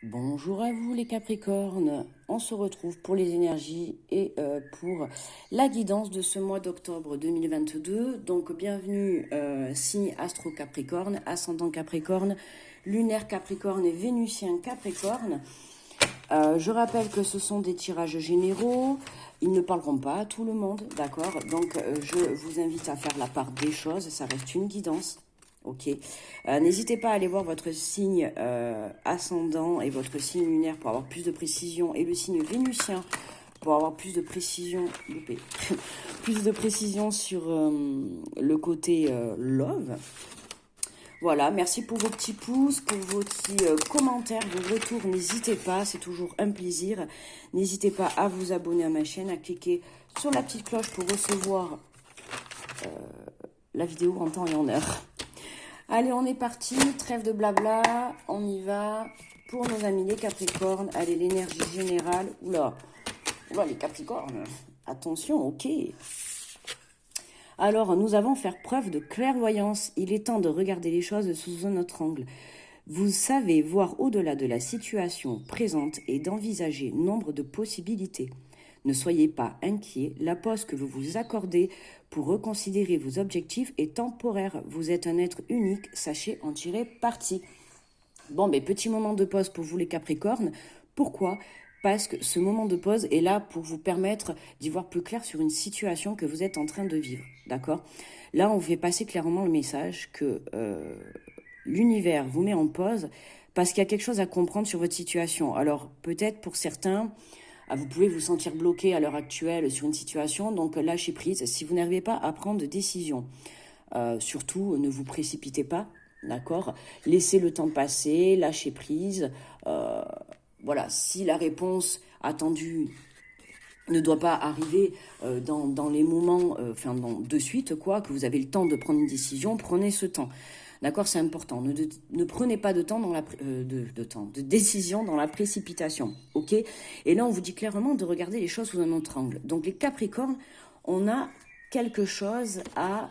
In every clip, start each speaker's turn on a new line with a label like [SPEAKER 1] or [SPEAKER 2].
[SPEAKER 1] Bonjour à vous les Capricornes, on se retrouve pour les énergies et pour la guidance de ce mois d'octobre 2022. Donc bienvenue signe astro Capricorne, ascendant Capricorne, lunaire Capricorne et vénusien Capricorne. Je rappelle que ce sont des tirages généraux, ils ne parleront pas à tout le monde, d'accord? Donc je vous invite à faire la part des choses, ça reste une guidance. Ok. N'hésitez pas à aller voir votre signe ascendant et votre signe lunaire pour avoir plus de précision et le signe vénusien pour avoir plus de précision, plus de précision sur le côté love. Voilà, merci pour vos petits pouces, pour vos petits commentaires, vos retours. N'hésitez pas, c'est toujours un plaisir. N'hésitez pas à vous abonner à ma chaîne, à cliquer sur la petite cloche pour recevoir la vidéo en temps et en heure. Allez, on est parti, trêve de blabla, on y va. Pour nos amis les Capricornes, allez, l'énergie générale. Oula, les Capricornes, attention, ok. Alors, nous allons faire preuve de clairvoyance. Il est temps de regarder les choses sous un autre angle. Vous savez voir au-delà de la situation présente et d'envisager nombre de possibilités. Ne soyez pas inquiets, la pause que vous vous accordez pour reconsidérer vos objectifs est temporaire. Vous êtes un être unique, sachez en tirer parti. Bon, petit moment de pause pour vous les Capricornes. Pourquoi ? Parce que ce moment de pause est là pour vous permettre d'y voir plus clair sur une situation que vous êtes en train de vivre, d'accord ? Là, on vous fait passer clairement le message que l'univers vous met en pause parce qu'il y a quelque chose à comprendre sur votre situation. Alors, peut-être pour certains, vous pouvez vous sentir bloqué à l'heure actuelle sur une situation, donc lâchez prise. Si vous n'arrivez pas à prendre de décision, surtout ne vous précipitez pas, d'accord ? Laissez le temps passer, lâchez prise. Voilà, si la réponse attendue ne doit pas arriver dans les moments, de suite, quoi, que vous avez le temps de prendre une décision, prenez ce temps. D'accord, c'est important. Ne prenez pas de temps de décision dans la précipitation. Ok. Et là, on vous dit clairement de regarder les choses sous un autre angle. Donc, les Capricornes, on a quelque chose à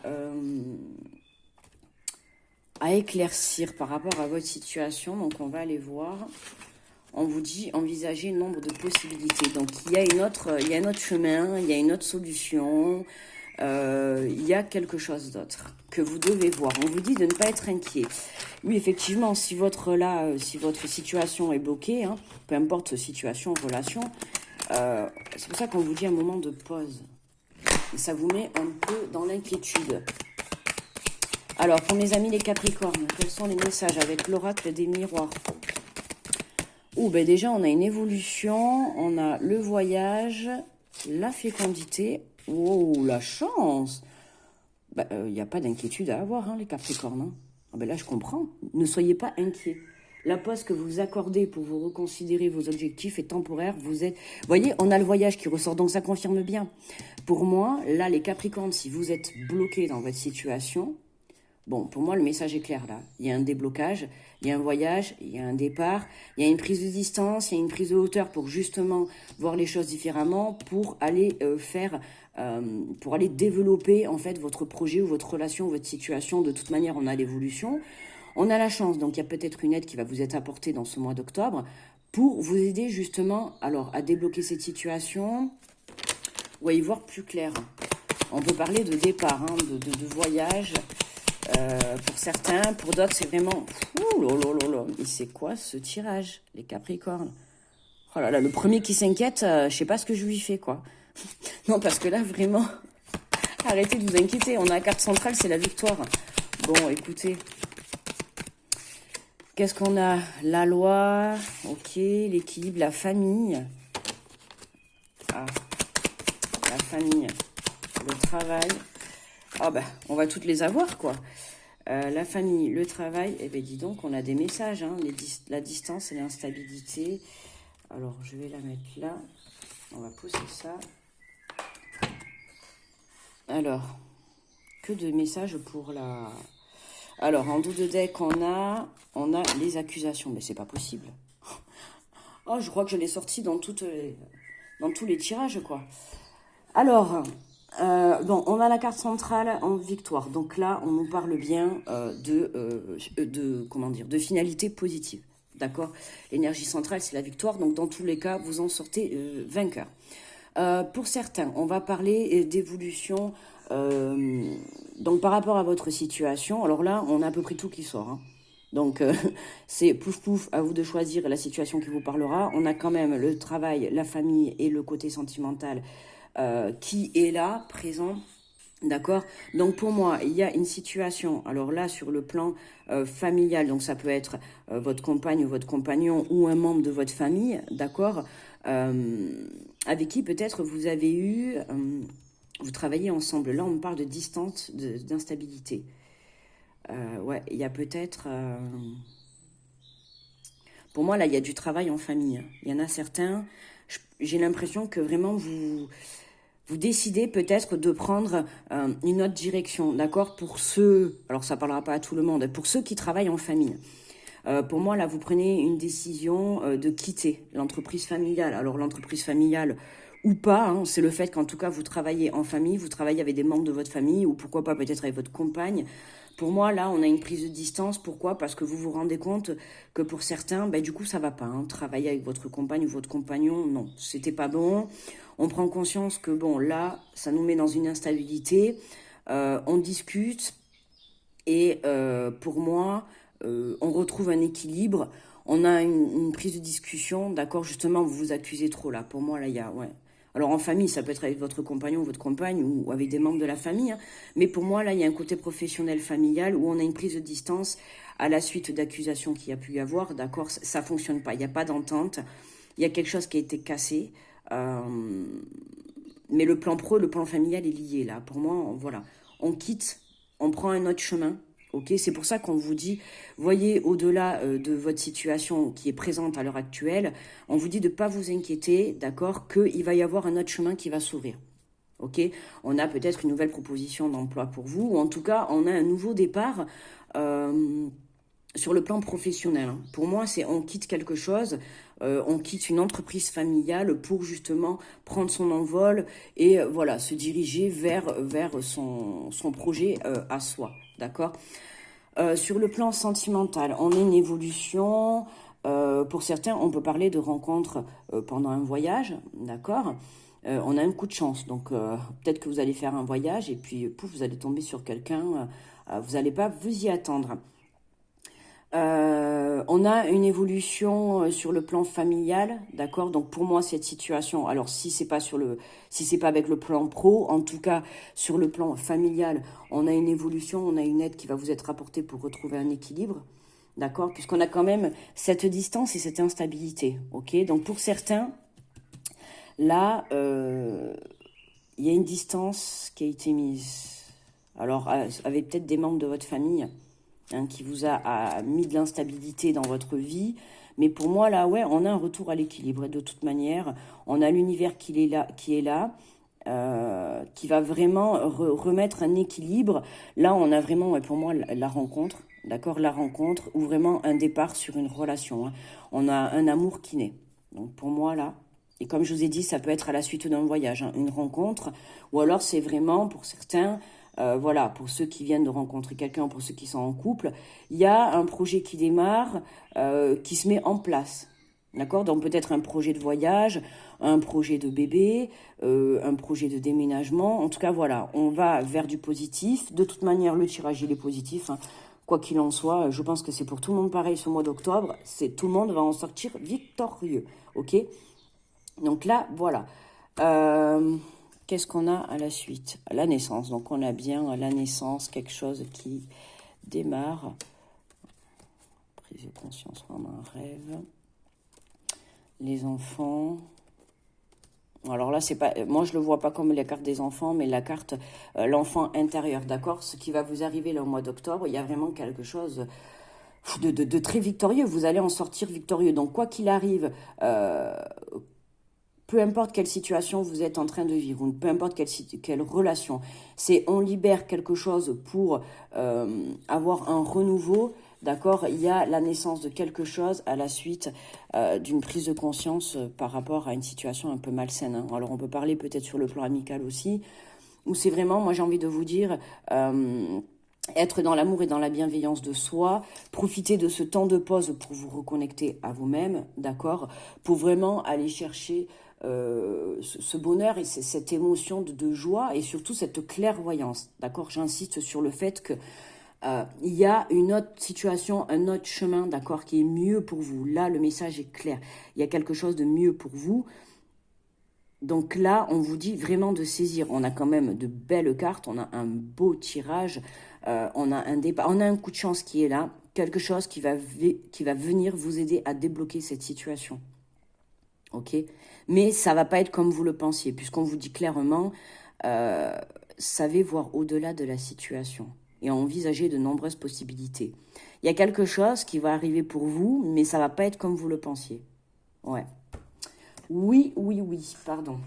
[SPEAKER 1] éclaircir par rapport à votre situation. Donc, on va aller voir. On vous dit envisager un nombre de possibilités. Donc, il y a un autre chemin, il y a une autre solution. Il y a quelque chose d'autre que vous devez voir. On vous dit de ne pas être inquiet. Oui, effectivement, si votre situation est bloquée, hein, peu importe situation, relation, c'est pour ça qu'on vous dit un moment de pause. Et ça vous met un peu dans l'inquiétude. Alors, pour mes amis les Capricornes, quels sont les messages avec l'oracle des miroirs ? Déjà, on a une évolution, on a le voyage, la fécondité. Oh, la chance! Il n'y a pas d'inquiétude à avoir, hein, les Capricornes. Hein. Là, je comprends. Ne soyez pas inquiets. La pause que vous accordez pour vous reconsidérer vos objectifs est temporaire. Vous voyez, on a le voyage qui ressort, donc ça confirme bien. Pour moi, là, les Capricornes, si vous êtes bloqués dans votre situation, pour moi, le message est clair, là. Il y a un déblocage, il y a un voyage, il y a un départ, il y a une prise de distance, il y a une prise de hauteur pour justement voir les choses différemment, pour aller pour aller développer, en fait, votre projet ou votre relation, votre situation. De toute manière, on a l'évolution. On a la chance, donc il y a peut-être une aide qui va vous être apportée dans ce mois d'octobre pour vous aider justement, alors, à débloquer cette situation ou à y voir plus clair. On peut parler de départ, hein, de voyage. Pour certains, pour d'autres, c'est vraiment... Mais c'est quoi ce tirage, les Capricornes? Oh là là, le premier qui s'inquiète, je sais pas ce que je lui fais, quoi. Non, parce que là, vraiment, arrêtez de vous inquiéter. On a la carte centrale, c'est la victoire. Bon, écoutez. Qu'est-ce qu'on a? La loi, ok, l'équilibre, la famille. Ah, la famille, le travail. On va toutes les avoir, quoi. La famille, le travail, dis donc, on a des messages, hein, la distance et l'instabilité. Alors, je vais la mettre là. On va pousser ça. Alors, que de messages pour la... Alors, en dos de deck, on a les accusations. Mais c'est pas possible. Oh, je crois que je l'ai sorti dans tous les tirages, quoi. Alors... on a la carte centrale en victoire. Donc là, on nous parle bien de finalité positive. d'accord? L'énergie centrale, c'est la victoire, donc dans tous les cas, vous en sortez vainqueur. Pour certains, on va parler d'évolution, donc par rapport à votre situation, alors là, on a à peu près tout qui sort, hein. Donc, c'est pouf pouf, à vous de choisir la situation qui vous parlera. On a quand même le travail, la famille et le côté sentimental qui est là, présent. D'accord? Donc pour moi, il y a une situation, alors là sur le plan familial, donc ça peut être votre compagne ou votre compagnon ou un membre de votre famille, d'accord? Avec qui peut-être vous avez eu, vous travaillez ensemble. Là on parle de distance, d'instabilité. Ouais, il y a peut-être... pour moi là il y a du travail en famille. Il y en a certains, j'ai l'impression que vraiment vous décidez peut-être de prendre une autre direction, d'accord? Pour ceux, alors ça ne parlera pas à tout le monde, pour ceux qui travaillent en famille. Pour moi, là, vous prenez une décision de quitter l'entreprise familiale. Alors, l'entreprise familiale ou pas, hein, c'est le fait qu'en tout cas, vous travaillez en famille, vous travaillez avec des membres de votre famille ou pourquoi pas peut-être avec votre compagne. Pour moi, là, on a une prise de distance. Pourquoi? Parce que vous vous rendez compte que pour certains, ben, du coup, ça va pas, hein. Travailler avec votre compagne ou votre compagnon, non, c'était pas bon. On prend conscience que, bon, là, ça nous met dans une instabilité. On discute et pour moi, on retrouve un équilibre. On a une prise de discussion, d'accord? Justement, vous vous accusez trop, là. Pour moi, là, il y a... Ouais. Alors, en famille, ça peut être avec votre compagnon ou votre compagne ou avec des membres de la famille, hein. Mais pour moi, là, il y a un côté professionnel, familial, où on a une prise de distance à la suite d'accusations qu'il y a pu y avoir, d'accord? Ça fonctionne pas. Il n'y a pas d'entente. Il y a quelque chose qui a été cassé. Mais le plan pro, le plan familial est lié là. Pour moi, voilà, on quitte, on prend un autre chemin. Ok, c'est pour ça qu'on vous dit, voyez au-delà de votre situation qui est présente à l'heure actuelle, on vous dit de ne pas vous inquiéter, d'accord, qu'il va y avoir un autre chemin qui va s'ouvrir. Ok, on a peut-être une nouvelle proposition d'emploi pour vous, ou en tout cas, on a un nouveau départ. Sur le plan professionnel, hein. Pour moi, c'est on quitte quelque chose, on quitte une entreprise familiale pour justement prendre son envol et voilà, se diriger vers son projet à soi, d'accord? Sur le plan sentimental, on a une évolution. Pour certains, on peut parler de rencontres pendant un voyage, d'accord? On a un coup de chance, donc peut-être que vous allez faire un voyage et puis pouf, vous allez tomber sur quelqu'un, vous n'allez pas vous y attendre. On a une évolution sur le plan familial, d'accord? Donc pour moi cette situation, alors si c'est pas si c'est pas avec le plan pro, en tout cas sur le plan familial, on a une évolution, on a une aide qui va vous être apportée pour retrouver un équilibre, d'accord? Puisqu'on a quand même cette distance et cette instabilité, ok? Donc pour certains, là, il y a une distance qui a été mise. Alors avec peut-être des membres de votre famille. Hein, qui vous a mis de l'instabilité dans votre vie. Mais pour moi, là, ouais, on a un retour à l'équilibre. Et de toute manière, on a l'univers qui est là, qui va vraiment remettre un équilibre. Là, on a vraiment, ouais, pour moi, la rencontre, d'accord? La rencontre ou vraiment un départ sur une relation, hein. On a un amour qui naît. Donc pour moi, là, et comme je vous ai dit, ça peut être à la suite d'un voyage, hein, une rencontre, ou alors c'est vraiment, pour certains, voilà, pour ceux qui viennent de rencontrer quelqu'un, pour ceux qui sont en couple, il y a un projet qui démarre, qui se met en place. D'accord? Donc peut-être un projet de voyage, un projet de bébé, un projet de déménagement. En tout cas, voilà, on va vers du positif. De toute manière, le tirage, il est positif, hein. Quoi qu'il en soit, je pense que c'est pour tout le monde pareil ce mois d'octobre. Tout le monde va en sortir victorieux. Ok? Donc là, voilà. Qu'est-ce qu'on a à la suite? La naissance. Donc on a bien la naissance, quelque chose qui démarre. Prise de conscience, vraiment un rêve. Les enfants. Alors là, c'est pas, moi je le vois pas comme la carte des enfants, mais la carte l'enfant intérieur, d'accord? Ce qui va vous arriver là au mois d'octobre, il y a vraiment quelque chose de très victorieux. Vous allez en sortir victorieux. Donc quoi qu'il arrive, peu importe quelle situation vous êtes en train de vivre, ou peu importe quelle relation, c'est on libère quelque chose pour avoir un renouveau, d'accord? Il y a la naissance de quelque chose à la suite d'une prise de conscience par rapport à une situation un peu malsaine, hein. Alors on peut parler peut-être sur le plan amical aussi, où c'est vraiment, moi j'ai envie de vous dire, être dans l'amour et dans la bienveillance de soi, profiter de ce temps de pause pour vous reconnecter à vous-même, d'accord, pour vraiment aller chercher ce bonheur et cette émotion de joie et surtout cette clairvoyance, d'accord. J'insiste sur le fait que il y a une autre situation, un autre chemin, d'accord, qui est mieux pour vous. Là, le message est clair. Il y a quelque chose de mieux pour vous. Donc là, on vous dit vraiment de saisir. On a quand même de belles cartes, on a un beau tirage, on a un départ, on a un coup de chance qui est là, quelque chose qui va venir vous aider à débloquer cette situation. Ok? Mais ça va pas être comme vous le pensiez, puisqu'on vous dit clairement, euh, savez voir au-delà de la situation et envisager de nombreuses possibilités. Il y a quelque chose qui va arriver pour vous, mais ça va pas être comme vous le pensiez. Ouais. Oui, oui, oui, pardon.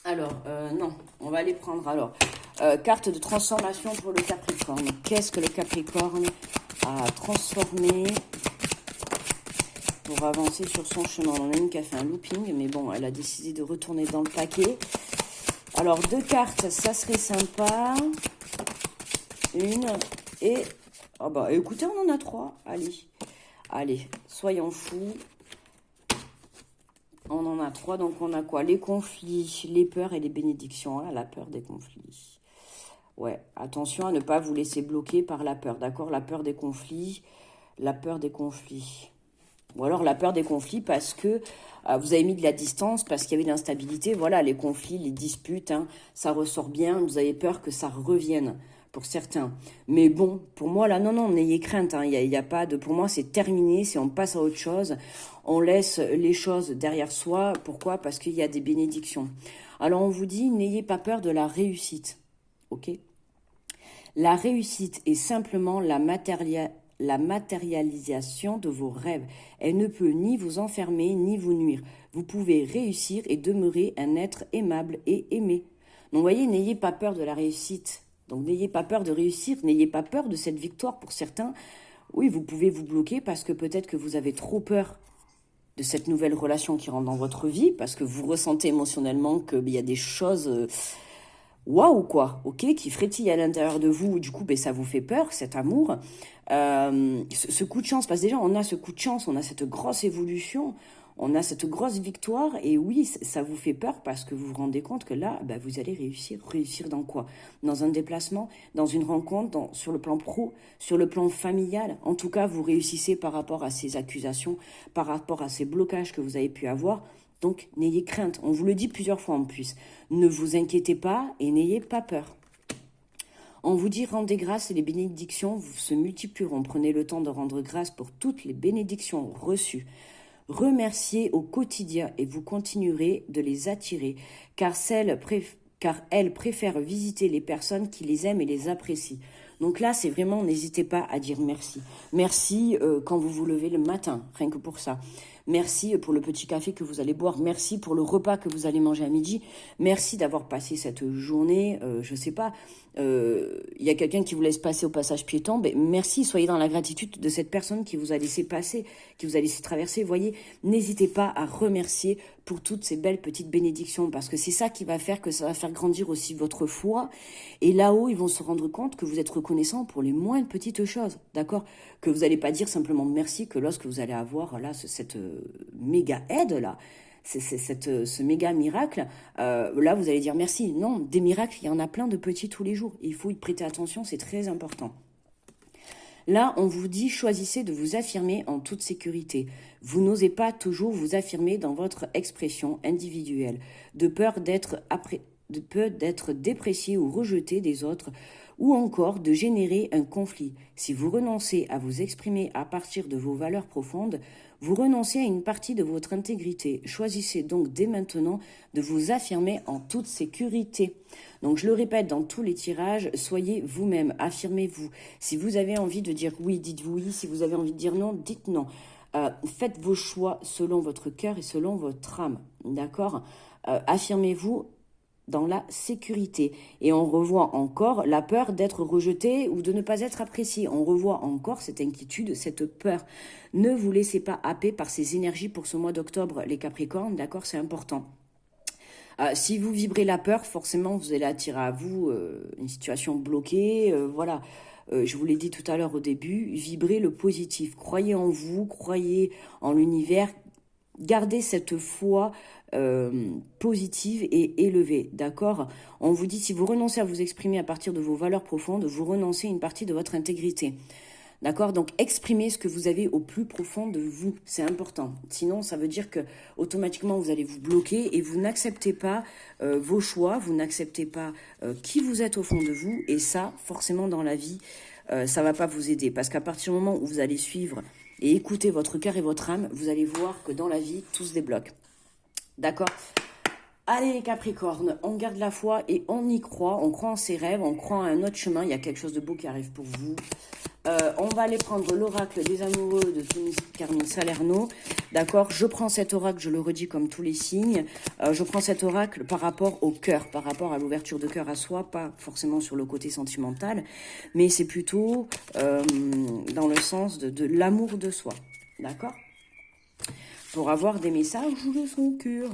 [SPEAKER 1] Alors, non, on va aller prendre alors. Carte de transformation pour le Capricorne. Qu'est-ce que le Capricorne a transformé pour avancer sur son chemin? On en a une qui a fait un looping, mais bon, elle a décidé de retourner dans le paquet. Alors, 2 cartes, ça serait sympa. Une et... Oh bah, écoutez, on en a 3. Allez, allez, soyons fous. On en a 3, donc on a quoi? Les conflits, les peurs et les bénédictions. Ah, la peur des conflits. Ouais, attention à ne pas vous laisser bloquer par la peur, d'accord? La peur des conflits, la peur des conflits. Ou alors la peur des conflits parce que vous avez mis de la distance, parce qu'il y avait de l'instabilité. Voilà, les conflits, les disputes, hein, ça ressort bien. Vous avez peur que ça revienne pour certains. Mais bon, pour moi, là, non, n'ayez crainte. Hein, y a pas de... Pour moi, c'est terminé. Si on passe à autre chose, on laisse les choses derrière soi. Pourquoi? Parce qu'il y a des bénédictions. Alors, on vous dit, n'ayez pas peur de la réussite. Ok? La réussite est simplement la matérialisation de vos rêves. Elle ne peut ni vous enfermer, ni vous nuire. Vous pouvez réussir et demeurer un être aimable et aimé. Donc, voyez, n'ayez pas peur de la réussite. Donc, n'ayez pas peur de réussir, n'ayez pas peur de cette victoire. Pour certains, oui, vous pouvez vous bloquer parce que peut-être que vous avez trop peur de cette nouvelle relation qui rentre dans votre vie, parce que vous ressentez émotionnellement qu'il y a des choses... waouh quoi, ok, qui frétille à l'intérieur de vous, du coup, ben, ça vous fait peur, cet amour. Ce coup de chance, parce que déjà, on a ce coup de chance, on a cette grosse évolution, on a cette grosse victoire, et oui, ça vous fait peur parce que vous vous rendez compte que là, ben, vous allez réussir. Réussir dans quoi? Dans un déplacement, dans une rencontre, sur le plan pro, sur le plan familial. En tout cas, vous réussissez par rapport à ces accusations, par rapport à ces blocages que vous avez pu avoir. Donc, n'ayez crainte. On vous le dit plusieurs fois en plus. Ne vous inquiétez pas et n'ayez pas peur. On vous dit rendez grâce et les bénédictions se multiplieront. Prenez le temps de rendre grâce pour toutes les bénédictions reçues. Remerciez au quotidien et vous continuerez de les attirer, car elles préfèrent visiter les personnes qui les aiment et les apprécient. Donc là, c'est vraiment, n'hésitez pas à dire merci. Merci quand vous vous levez le matin, rien que pour ça. Merci pour le petit café que vous allez boire. Merci pour le repas que vous allez manger à midi. Merci d'avoir passé cette journée. Je sais pas, il y a quelqu'un qui vous laisse passer au passage piéton. Ben, merci, soyez dans la gratitude de cette personne qui vous a laissé passer, qui vous a laissé traverser. Voyez, n'hésitez pas à remercier pour toutes ces belles petites bénédictions, parce que c'est ça qui va faire que ça va faire grandir aussi votre foi. Et là-haut, ils vont se rendre compte que vous êtes reconnaissant pour les moindres petites choses, d'accord? Que vous n'allez pas dire simplement merci que lorsque vous allez avoir là cette méga aide là, ce méga miracle, là vous allez dire merci. Non, des miracles, il y en a plein de petits tous les jours. Il faut y prêter attention, c'est très important. Là, on vous dit, choisissez de vous affirmer en toute sécurité. Vous n'osez pas toujours vous affirmer dans votre expression individuelle, de peur d'être déprécié ou rejeté des autres, ou encore de générer un conflit. Si vous renoncez à vous exprimer à partir de vos valeurs profondes, vous renoncez à une partie de votre intégrité. Choisissez donc dès maintenant de vous affirmer en toute sécurité. Donc je le répète dans tous les tirages, soyez vous-même, affirmez-vous. Si vous avez envie de dire oui, dites oui. Si vous avez envie de dire non, dites non. Faites vos choix selon votre cœur et selon votre âme, d'accord? Affirmez-vous dans la sécurité. Et on revoit encore la peur d'être rejeté ou de ne pas être apprécié. On revoit encore cette inquiétude, cette peur. Ne vous laissez pas happer par ces énergies pour ce mois d'octobre, les Capricornes, d'accord? C'est important. Si vous vibrez la peur, forcément, vous allez attirer à vous une situation bloquée, voilà. je vous l'ai dit tout à l'heure au début, vibrez le positif. Croyez en vous, croyez en l'univers. Gardez cette foi positive et élevée, d'accord? On vous dit, si vous renoncez à vous exprimer à partir de vos valeurs profondes, vous renoncez à une partie de votre intégrité. D'accord? Donc, exprimez ce que vous avez au plus profond de vous. C'est important. Sinon, ça veut dire que automatiquement, vous allez vous bloquer et vous n'acceptez pas vos choix, vous n'acceptez pas qui vous êtes au fond de vous. Et ça, forcément, dans la vie, ça va pas vous aider. Parce qu'à partir du moment où vous allez suivre et écouter votre cœur et votre âme, vous allez voir que dans la vie, tout se débloque. D'accord? Allez les Capricornes, on garde la foi et on y croit. On croit en ses rêves, on croit en un autre chemin. Il y a quelque chose de beau qui arrive pour vous. On va aller prendre l'oracle des amoureux de Carmine Salerno. D'accord? Je prends cet oracle, je le redis comme tous les signes. Je prends cet oracle par rapport au cœur, par rapport à l'ouverture de cœur à soi, pas forcément sur le côté sentimental, mais c'est plutôt dans le sens de l'amour de soi. D'accord? Pour avoir des messages de son cœur.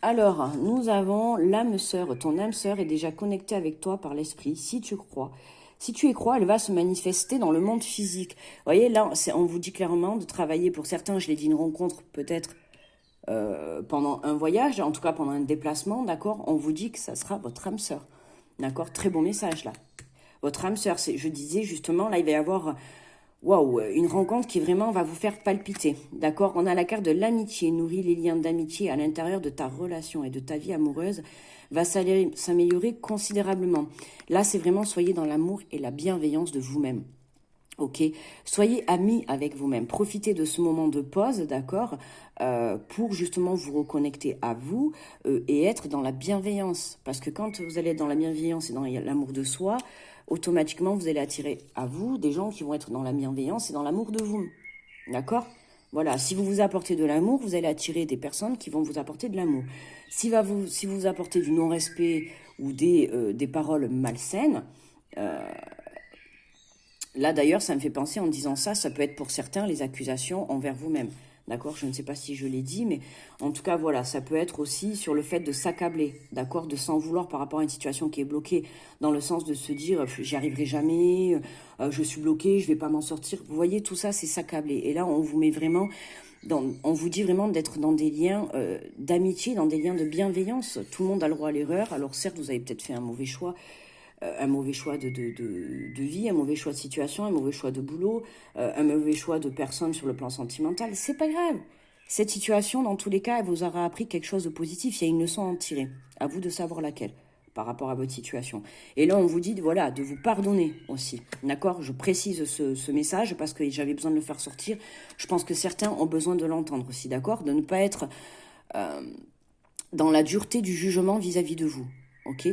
[SPEAKER 1] Alors, nous avons l'âme sœur. Ton âme sœur est déjà connectée avec toi par l'esprit, si tu crois. Si tu y crois, elle va se manifester dans le monde physique. Vous voyez, là, on vous dit clairement de travailler, pour certains, je l'ai dit, une rencontre peut-être pendant un voyage, en tout cas pendant un déplacement, d'accord? On vous dit que ça sera votre âme sœur. D'accord? Très bon message, là. Votre âme sœur, je disais justement, là, il va y avoir... Waouh, une rencontre qui vraiment va vous faire palpiter, d'accord? On a la carte de l'amitié, nourrit les liens d'amitié à l'intérieur de ta relation et de ta vie amoureuse, va s'améliorer considérablement. Là, c'est vraiment, soyez dans l'amour et la bienveillance de vous-même, ok? Soyez amis avec vous-même, profitez de ce moment de pause, d'accord? Pour justement vous reconnecter à vous et être dans la bienveillance. Parce que quand vous allez être dans la bienveillance et dans l'amour de soi, automatiquement, vous allez attirer à vous des gens qui vont être dans la bienveillance et dans l'amour de vous. D'accord? Voilà, si vous vous apportez de l'amour, vous allez attirer des personnes qui vont vous apporter de l'amour. Si vous apportez du non-respect ou des paroles malsaines, là d'ailleurs, ça me fait penser en disant ça, ça peut être pour certains les accusations envers vous-même. D'accord? Je ne sais pas si je l'ai dit, mais en tout cas, voilà, ça peut être aussi sur le fait de s'accabler, d'accord? De s'en vouloir par rapport à une situation qui est bloquée, dans le sens de se dire, j'y arriverai jamais, je suis bloqué, je vais pas m'en sortir. Vous voyez, tout ça, c'est s'accabler. Et là, on vous met vraiment, on vous dit vraiment d'être dans des liens d'amitié, dans des liens de bienveillance. Tout le monde a le droit à l'erreur. Alors certes, vous avez peut-être fait un mauvais choix de vie, un mauvais choix de situation, un mauvais choix de boulot, un mauvais choix de personne sur le plan sentimental. C'est pas grave. Cette situation, dans tous les cas, elle vous aura appris quelque chose de positif. Il y a une leçon à en tirer. À vous de savoir laquelle, par rapport à votre situation. Et là, on vous dit, voilà, de vous pardonner aussi. D'accord? Je précise ce message parce que j'avais besoin de le faire sortir. Je pense que certains ont besoin de l'entendre aussi, d'accord? De ne pas être dans la dureté du jugement vis-à-vis de vous. Ok?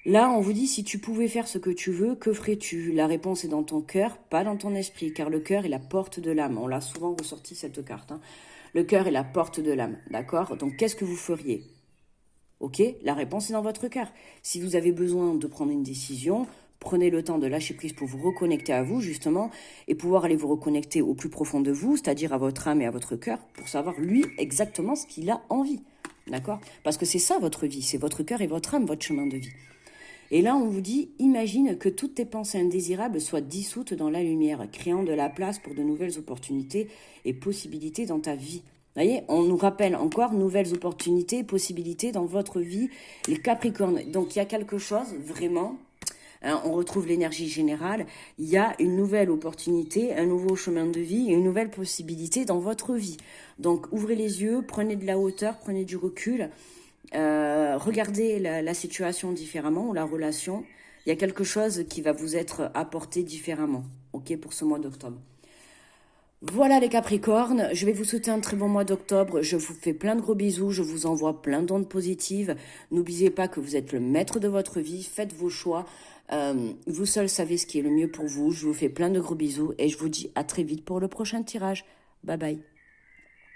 [SPEAKER 1] Là, on vous dit, si tu pouvais faire ce que tu veux, que ferais-tu? La réponse est dans ton cœur, pas dans ton esprit, car le cœur est la porte de l'âme. On l'a souvent ressorti, cette carte. Hein. Le cœur est la porte de l'âme, d'accord? Donc, qu'est-ce que vous feriez? Ok? La réponse est dans votre cœur. Si vous avez besoin de prendre une décision, prenez le temps de lâcher prise pour vous reconnecter à vous, justement, et pouvoir aller vous reconnecter au plus profond de vous, c'est-à-dire à votre âme et à votre cœur, pour savoir, lui, exactement ce qu'il a envie. D'accord? Parce que c'est ça, votre vie. C'est votre cœur et votre âme, votre chemin de vie. Et là, on vous dit, imagine que toutes tes pensées indésirables soient dissoutes dans la lumière, créant de la place pour de nouvelles opportunités et possibilités dans ta vie. Vous voyez, on nous rappelle encore nouvelles opportunités et possibilités dans votre vie, les Capricornes. Donc, il y a quelque chose, vraiment, hein, on retrouve l'énergie générale, il y a une nouvelle opportunité, un nouveau chemin de vie et une nouvelle possibilité dans votre vie. Donc, ouvrez les yeux, prenez de la hauteur, prenez du recul. Regardez la situation différemment ou la relation. Il y a quelque chose qui va vous être apporté différemment, ok, pour ce mois d'octobre. Voilà les Capricornes, je vais vous souhaiter un très bon mois d'octobre. Je vous fais plein de gros bisous, je vous envoie plein d'ondes positives. N'oubliez pas que vous êtes le maître de votre vie, faites vos choix. Vous seul savez ce qui est le mieux pour vous. Je vous fais plein de gros bisous et je vous dis à très vite pour le prochain tirage. Bye bye.